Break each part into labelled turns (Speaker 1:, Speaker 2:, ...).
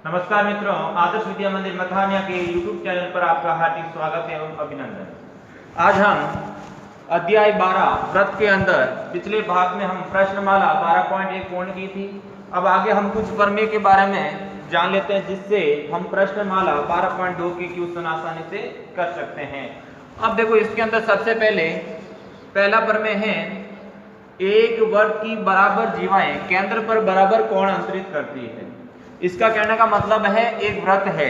Speaker 1: नमस्कार मित्रों, आदर्श विद्या मंदिर मथानिया के YouTube चैनल पर आपका हार्दिक स्वागत है और अभिनंदन। आज हम अध्याय 12 व्रत के अंदर पिछले भाग में हम प्रश्नमाला 12.1 पूर्ण की थी। अब आगे हम कुछ प्रमेय के बारे में जान लेते हैं जिससे हम प्रश्नमाला 12.2 की क्वेश्चन आसानी से कर सकते हैं। अब देखो, इसके अंदर सबसे पहले पहला प्रमेय है, एक वर्ग की बराबर जीवाएं केंद्र पर बराबर कोण अंतरित करती है। इसका कहने का मतलब है, एक व्रत है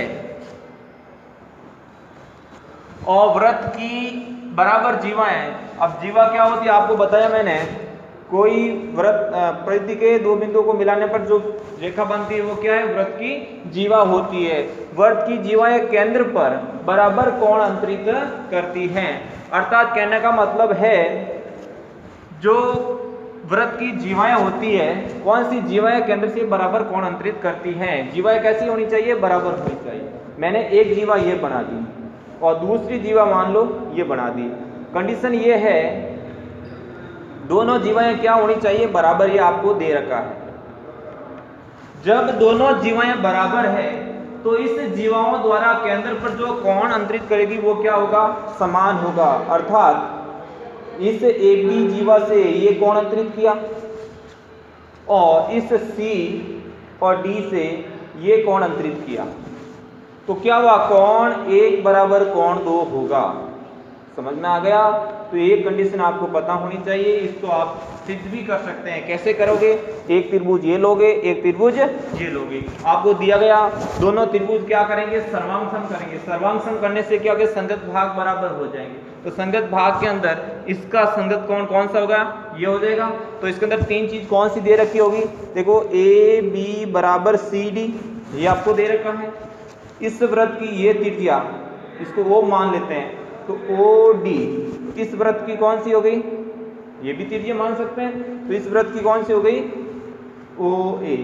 Speaker 1: और व्रत की बराबर जीवाएं। अब जीवा क्या होती है आपको बताया मैंने, कोई व्रत परिधि के दो बिंदुओं को मिलाने पर जो रेखा बनती है वो क्या है, व्रत की जीवा होती है। व्रत की जीवाएं केंद्र पर बराबर कोण अंतरित करती हैं। अर्थात कहने का मतलब है, जो व्रत की जीवाएं होती है, कौन सी जीवाएं केंद्र से बराबर कोण अंतरित करती हैं। जीवाएं कैसी होनी चाहिए, बराबर होनी चाहिए। मैंने एक जीवा ये बना दी और दूसरी जीवा मान लो ये बना दी। कंडीशन ये है, दोनों जीवाएं क्या होनी चाहिए, बराबर। ये आपको दे रखा है। जब दोनों जीवाएं बराबर है तो इस जीवाओं द्वारा केंद्र पर जो कोण अंतरित करेगी वो क्या होगा, समान होगा। अर्थात इस एक बी जीवा से ये कोण अंतरित किया और इस सी और डी से ये कोण अंतरित किया, तो क्या हुआ, कोण एक बराबर कोण दो होगा। समझ में आ गया। तो ये कंडीशन आपको पता होनी चाहिए। इसको आप सिद्ध भी कर सकते हैं। कैसे करोगे, एक त्रिभुज ये लोगे, एक त्रिभुज ये लोगे। आपको दिया गया दोनों त्रिभुज क्या करेंगे, सर्वांग सम करेंगे। सर्वांग सम करने से क्या होगा, संगत भाग बराबर हो जाएंगे। तो संगत भाग के अंदर इसका संगत कोण कौन सा होगा, ये हो जाएगा। तो इसके अंदर तीन चीज कौन सी दे रखी होगी, देखो ए बी बराबर सी डी, ये आपको दे रखा है। इस व्रत की ये त्रिज्या, इसको वो मान लेते हैं, तो ओ डी इस व्रत की कौन सी हो गई, ये भी त्रिज्या मान सकते हैं। तो इस व्रत की कौन सी हो गई, ओ ए।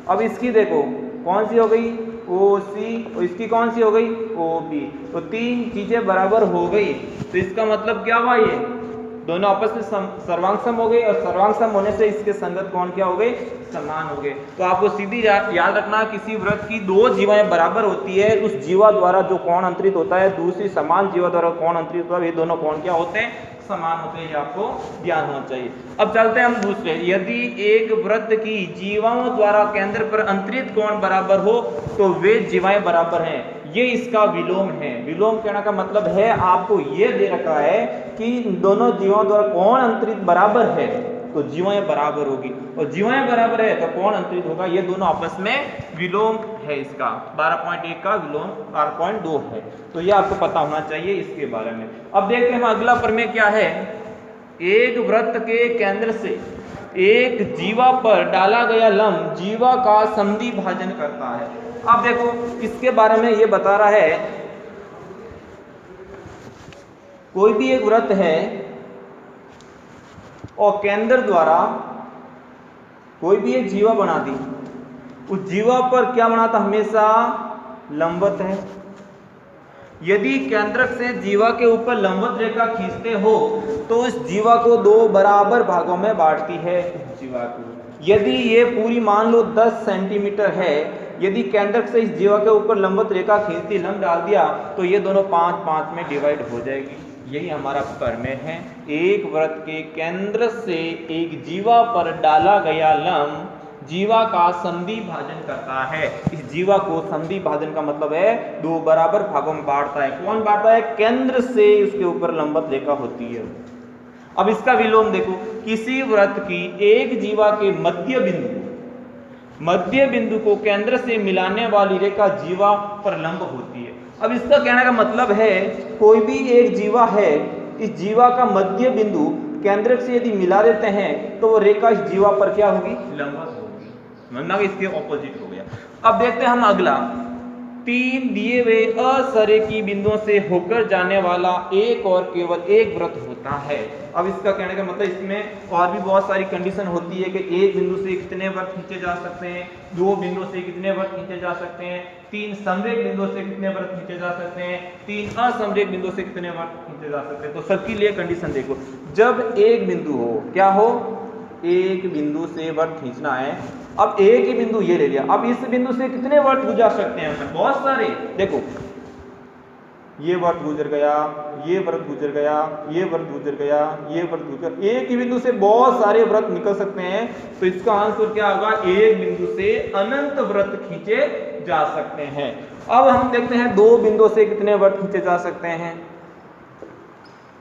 Speaker 1: अब इसकी देखो कौन सी हो गई, ओ सी, और इसकी कौन सी हो गई, ओ बी। तो तीन चीजें बराबर हो गई। तो इसका मतलब क्या हुआ, ये दोनों आपस में सर्वांग सम हो गए और सर्वांग सम होने से इसके संगत कोण क्या हो गए, समान हो गए। तो आपको सीधी याद रखना, किसी व्रत की दो जीवाएं बराबर होती है, उस जीवा द्वारा जो कोण अंतरित होता है दूसरी समान जीवा द्वारा कोण अंतरित होता है, ये दोनों कोण क्या होते हैं, समान होते हैं। ये आपको ध्यान होना चाहिए। अब चलते हैं हम दूसरे। यदि एक व्रत की जीवाओं द्वारा केंद्र पर अंतरित कोण बराबर हो तो वे जीवाएं बराबर हैं। ये इसका विलोम है। विलोम कहने का मतलब है, आपको ये दे रखा है कि दोनों जीवों द्वारा कोण अंतरित बराबर है तो जीवाएं बराबर होगी, और जीवाएं बराबर है तो कोण अंतरित होगा। ये दोनों आपस में विलोम है। इसका 12.1 का विलोम 12.2 है। तो ये आपको पता होना चाहिए इसके बारे में। अब देखते हैं अगला प्रमेय क्या है। एक वृत्त के केंद्र से एक जीवा पर डाला गया लंब जीवा का समद्वि भाजन करता है। अब देखो, इसके बारे में ये बता रहा है, कोई भी एक वृत्त है और केंद्र द्वारा कोई भी एक जीवा बना दी, उस जीवा पर क्या बनाता, हमेशा लंबवत है। यदि केंद्रक से जीवा के ऊपर लंबवत रेखा खींचते हो तो उस जीवा को दो बराबर भागों में बांटती है। जीवा को यदि ये पूरी मान लो 10 सेंटीमीटर है, यदि केंद्रक से इस जीवा के ऊपर लंबवत रेखा खींचती, लंब डाल दिया, तो ये दोनों 5-5 में डिवाइड हो जाएगी। यही हमारा प्रमेय है। एक वृत्त के केंद्र से एक जीवा पर डाला गया लंब जीवा का समद्वि भाजन करता है। इस जीवा को समद्वि भाजन का मतलब है दो बराबर भागों में बांटता है। कौन बांटता है, केंद्र से उसके ऊपर लंबवत रेखा होती है। अब इसका विलोम देखो, किसी वृत्त की एक जीवा के मध्य बिंदु को केंद्र से मिलाने वाली रेखा जीवा पर लंब होती है। अब इसका कहने का मतलब है, कोई भी एक जीवा है, इस जीवा का मध्य बिंदु केंद्र से यदि मिला देते हैं तो वो रेखा इस जीवा पर क्या होगी, लंबवत होगी। समझना कि इसके ऑपोजिट हो गया। अब देखते हैं हम अगला। तीन दिए हुए असरेखी बिंदुओं से होकर जाने वाला एक और केवल एक वृत्त होता है। अब इसका कहने का मतलब, इसमें और भी बहुत सारी कंडीशन होती है कि एक बिंदु से कितने वृत्त खींचे जा सकते हैं, दो बिंदु से कितने वृत्त खींचे जा सकते हैं, तीन समरेख बिंदु से कितने वृत्त खींचे जा सकते हैं, तीन असमरेख बिंदु से कितने वृत्त खींचे जा सकते हैं। तो सबके लिए कंडीशन देखो, जब एक बिंदु हो, क्या हो, एक बिंदु से वृत्त खींचना है। अब एक ही बिंदु ये ले लिया, अब इस बिंदु से कितने वृत्त गुजर सकते हैं हम? बहुत सारे। देखो ये वृत्त गुजर गया, ये वृत्त गुजर गया, ये वृत्त गुजर गया, ये वृत्त गुजर, एक ही बिंदु से बहुत सारे वृत्त निकल सकते हैं। तो इसका आंसर क्या होगा? एक बिंदु से अनंत वृत्त खींचे जा सकते हैं। अब हम देखते हैं दो बिंदु से कितने वृत्त खींचे जा सकते हैं।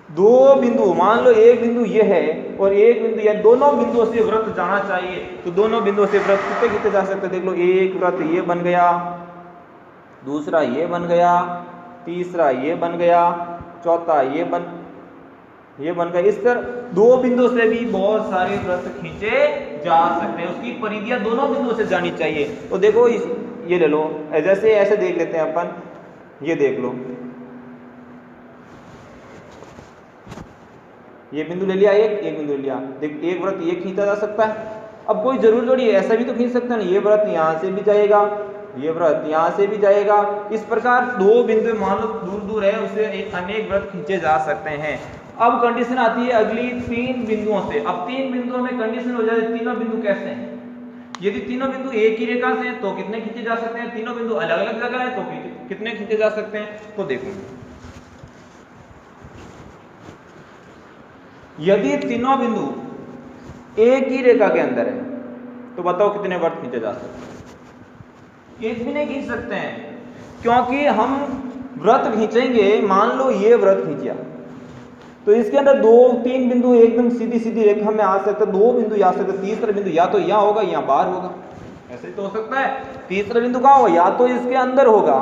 Speaker 1: दो बिंदु, मान लो एक बिंदु ये है और एक बिंदु यह, दोनों बिंदुओं से वृत्त जाना चाहिए। तो दोनों बिंदुओं से वृत्त कितने खींचे जा सकते हैं? देख लो, एक वृत्त ये बन गया, दूसरा ये बन गया, तीसरा ये बन गया, चौथा ये बन गया। इस तरह दो बिंदु से भी बहुत सारे वृत्त खींचे जा सकते हैं। उसकी परिधियां दोनों बिंदुओं से जानी चाहिए। तो देखो ये ले लो, जैसे ऐसे देख लेते हैं अपन, ये देख लो, ये बिंदु ले लिया, एक बिंदु ले लिया, देख एक वृत्त ये खींचा जा सकता है। अब कोई जरूर थोड़ी है, ऐसा भी तो खींच सकता है ना, ये वृत्त यहां से भी जाएगा, ये वृत्त यहां से भी जाएगा। इस प्रकार दो बिंदु मान लो दूर दूर है, उसे अनेक वृत्त खींचे जा सकते हैं। अब कंडीशन आती है अगली तीन बिंदुओं से। अब तीन बिंदुओं में कंडीशन हो जाए, तीनों बिंदु कैसे हैं? यदि तीनों बिंदु एक ही रेखा से हैं तो कितने खींचे जा सकते हैं? तीनों बिंदु अलग अलग जगह है तो कितने खींचे जा सकते हैं? तो देखो, यदि तीनों बिंदु एक ही रेखा के अंदर है तो बताओ कितने वृत्त खींचे जा सकते हैं? एक भी नहीं खींच सकते हैं, क्योंकि हम वृत्त खींचेंगे, मान लो ये वृत्त खींचा तो इसके अंदर दो तीन बिंदु एकदम सीधी सीधी रेखा में आ सकते, दो बिंदु आ सकते, तीसरा बिंदु या तो यहाँ होगा या बाहर होगा, ऐसे तो हो सकता है। तीसरा बिंदु कहाँ होगा? या तो इसके अंदर होगा,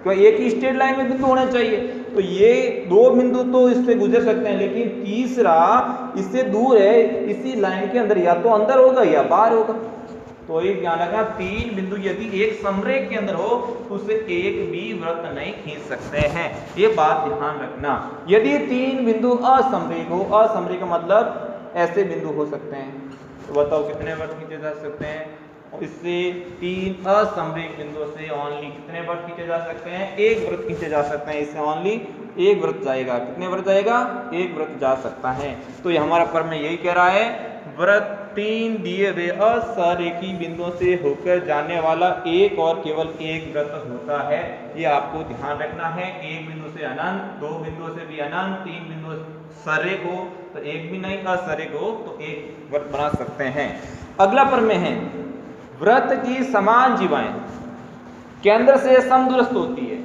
Speaker 1: क्योंकि एक ही स्ट्रेट लाइन में बिंदु होना चाहिए। तो ये दो बिंदु तो इससे गुजर सकते हैं, लेकिन तीसरा इससे दूर है, इसी लाइन के अंदर या तो अंदर होगा या बाहर होगा। तो एक ध्यान रखना, तीन बिंदु यदि एक समरेख के अंदर हो तो उससे एक भी वृत्त नहीं खींच सकते हैं, ये बात ध्यान रखना। यदि तीन बिंदु असमरेख हो, असमरेख का मतलब ऐसे बिंदु हो सकते हैं, तो बताओ कितने वृत्त खींचे जा सकते हैं? इससे तीन असमरेख बिंदुओं से ओनली कितने वृत्त खींचे जा सकते हैं? एक वृत्त खींचे जा सकते हैं। इससे ओनली एक वृत्त जाएगा। कितने वृत्त जाएगा? एक वृत्त जा सकता है। तो ये हमारा प्रमेय यही कह रहा है, वृत्त तीन दिए हुए असरेखी बिंदुओं से होकर जाने वाला एक और केवल एक वृत्त होता है। ये आपको ध्यान रखना है। एक बिंदु से अनंत, दो बिंदुओं से भी अनंत, तीन बिंदु सरेख हो तो एक भी नहीं, असरेख हो तो एक वृत्त बना सकते हैं। अगला प्रमेय है, वृत्त की समान जीवाएं केंद्र से समदूरस्थ होती है।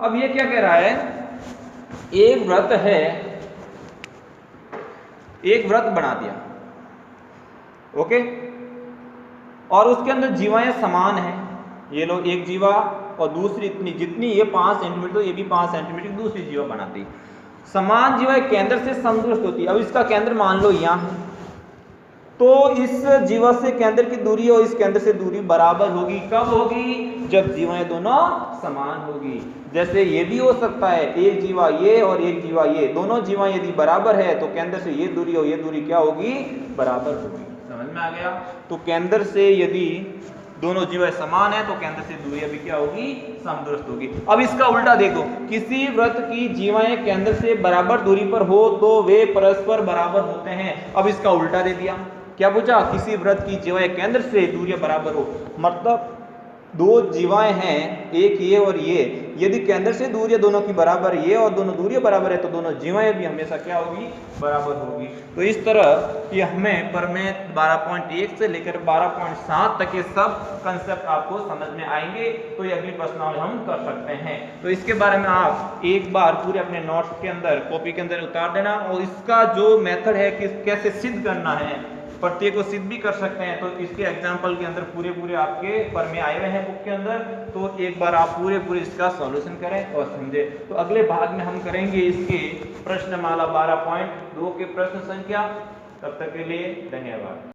Speaker 1: अब ये क्या कह रहा है? एक वृत्त है, एक वृत्त बना दिया, ओके, और उसके अंदर जीवाएं समान हैं। ये लो एक जीवा और दूसरी इतनी, जितनी ये 5 सेंटीमीटर तो ये भी 5 सेंटीमीटर दूसरी जीवा बनाती। समान जीवाएं केंद्र से समदूरस्थ होती है। अब इसका केंद्र मान लो यहाँ है, तो इस जीवा से केंद्र की दूरी और इस केंद्र से दूरी बराबर होगी। कब होगी? जब जीवाएं दोनों समान होगी। जैसे ये भी हो सकता है, एक जीवा ये और एक जीवा ये, दोनों जीवा यदि बराबर है तो केंद्र से ये दूरी और ये दूरी क्या होगी? बराबर होगी। समझ में आ गया? तो केंद्र से यदि दोनों जीवाएं समान है तो केंद्र से दूरी अभी क्या होगी? समदूरस्थ होगी। अब इसका उल्टा देखो, किसी वृत्त की जीवाएं केंद्र से बराबर दूरी पर हो तो वे परस्पर बराबर होते हैं। अब इसका उल्टा दे दिया, क्या पूछा? किसी वृत्त की जीवाएं केंद्र से दूरियां बराबर हो, मतलब दो जीवाएं हैं, एक ये और ये, यदि केंद्र से दूरियां दोनों की बराबर ये और दोनों दूरियां बराबर है तो दोनों जीवाएं भी हमेशा क्या होगी? बराबर होगी। तो इस तरह ये हमें प्रमेय 12.1 से लेकर 12.7 तक के सब कंसेप्ट आपको समझ में आएंगे। तो ये अगली प्रश्नावली हम कर सकते हैं। तो इसके बारे में आप एक बार पूरे अपने नोट्स के अंदर, कॉपी के अंदर उतार देना, और इसका जो मेथड है कि कैसे सिद्ध करना है, प्रत्येक को सिद्ध भी कर सकते हैं। तो इसके एग्जाम्पल के अंदर पूरे आपके प्रमेय आए हुए हैं बुक के अंदर, तो एक बार आप पूरे इसका सॉल्यूशन करें और समझें। तो अगले भाग में हम करेंगे इसके प्रश्नमाला 12.2 के प्रश्न संख्या। तब तक के लिए धन्यवाद।